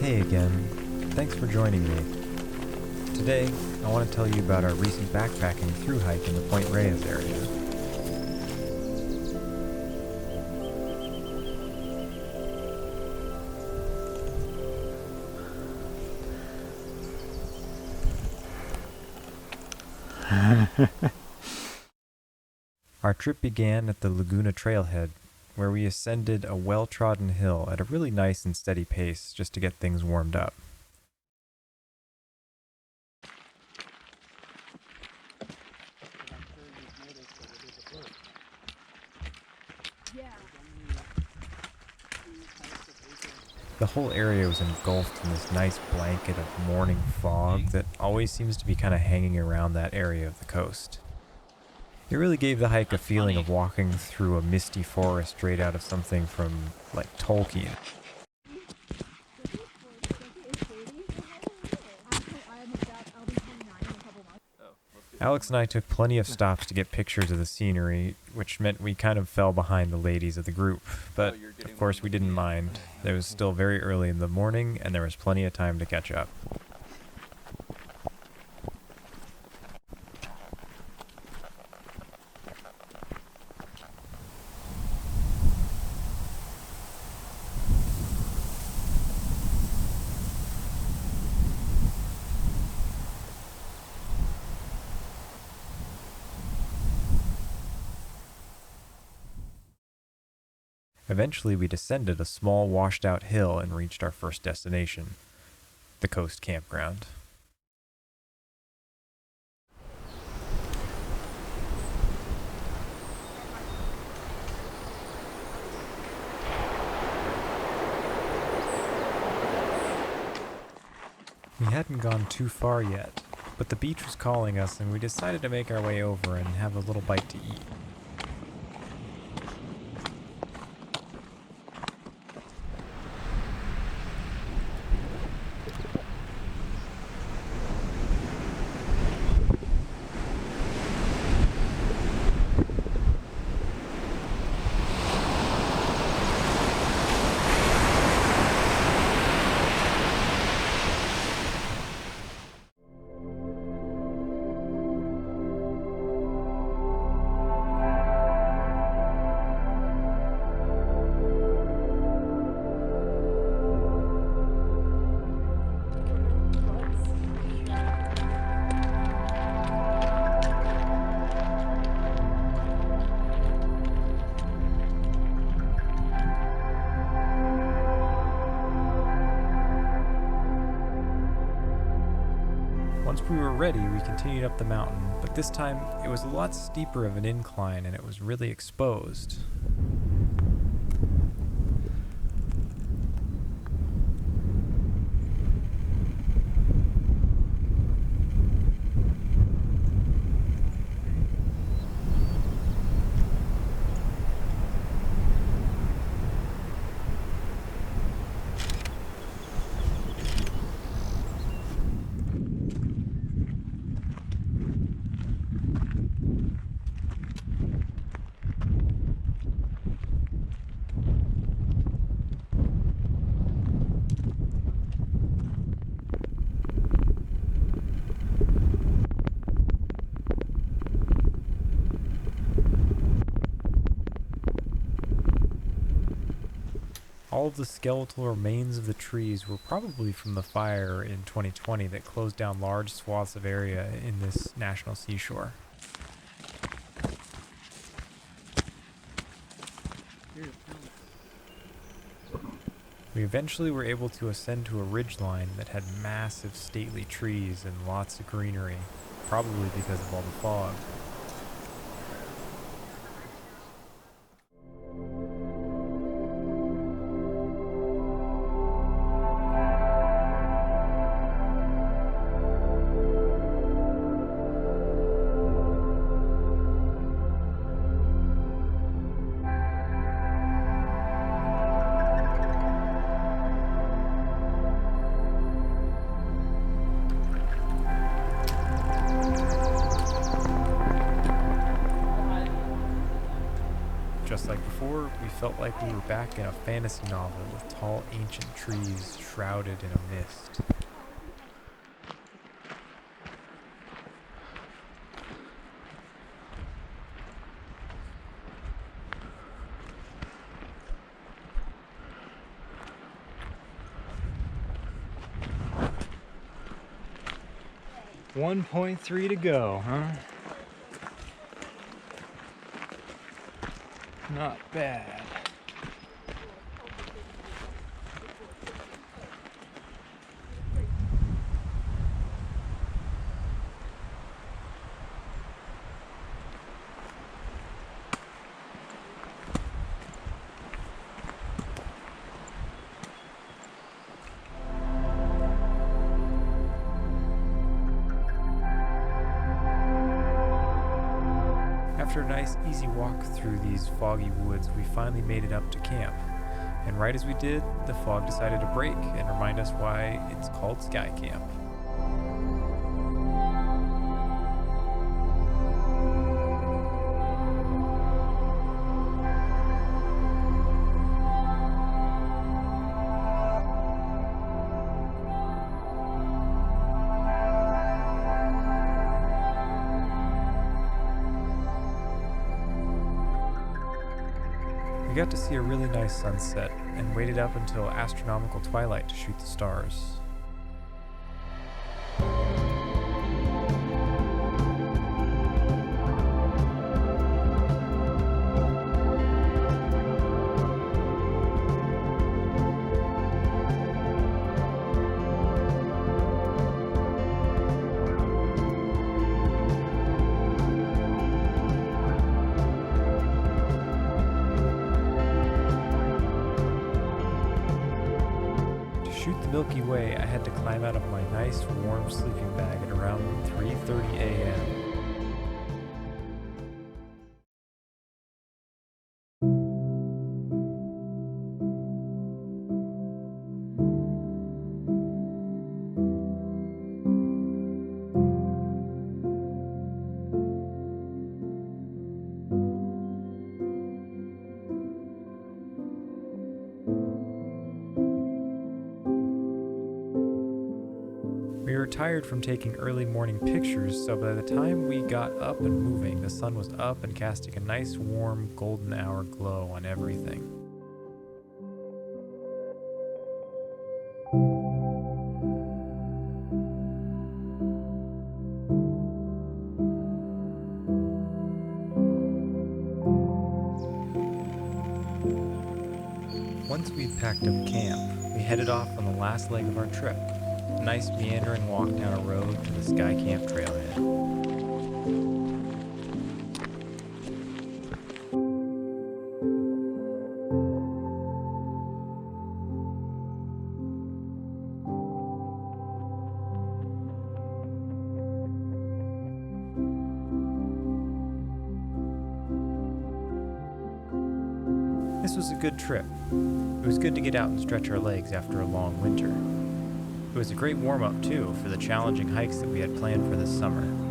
Hey again, thanks for joining me. Today, I want to tell you about our recent backpacking through hike in the Point Reyes area. Our trip began at the Laguna Trailhead, where we ascended a well-trodden hill at a really nice and steady pace just to get things warmed up. The whole area was engulfed in this nice blanket of morning fog that always seems to be kind of hanging around that area of the coast. It really gave the hike a feeling of walking through a misty forest straight out of something from, like, Tolkien. Alex and I took plenty of stops to get pictures of the scenery, which meant we kind of fell behind the ladies of the group. But, of course, we didn't mind. It was still very early in the morning, and there was plenty of time to catch up. Eventually, we descended a small, washed-out hill and reached our first destination, the Coast Campground. We hadn't gone too far yet, but the beach was calling us and we decided to make our way over and have a little bite to eat. Once we were ready, we continued up the mountain, but this time it was a lot steeper of an incline and it was really exposed. All of the skeletal remains of the trees were probably from the fire in 2020 that closed down large swaths of area in this national seashore. We eventually were able to ascend to a ridgeline that had massive stately trees and lots of greenery, probably because of all the fog. felt like we were back in a fantasy novel with tall ancient trees shrouded in a mist. .3 to go, huh? Not bad. After a nice, easy walk through these foggy woods, we finally made it up to camp. And right as we did, the fog decided to break and remind us why it's called Skycamp. We got to see a really nice sunset and waited up until astronomical twilight to shoot the stars. To shoot the Milky Way, I had to climb out of my nice warm sleeping bag at around 3:30 a.m. We were tired from taking early morning pictures, so by the time we got up and moving, the sun was up and casting a nice warm golden hour glow on everything. Once we'd packed up camp, we headed off on the last leg of our trip. A nice meandering walk down a road to the Skycamp trailhead. This was a good trip. It was good to get out and stretch our legs after a long winter. It was a great warm-up, too, for the challenging hikes that we had planned for this summer.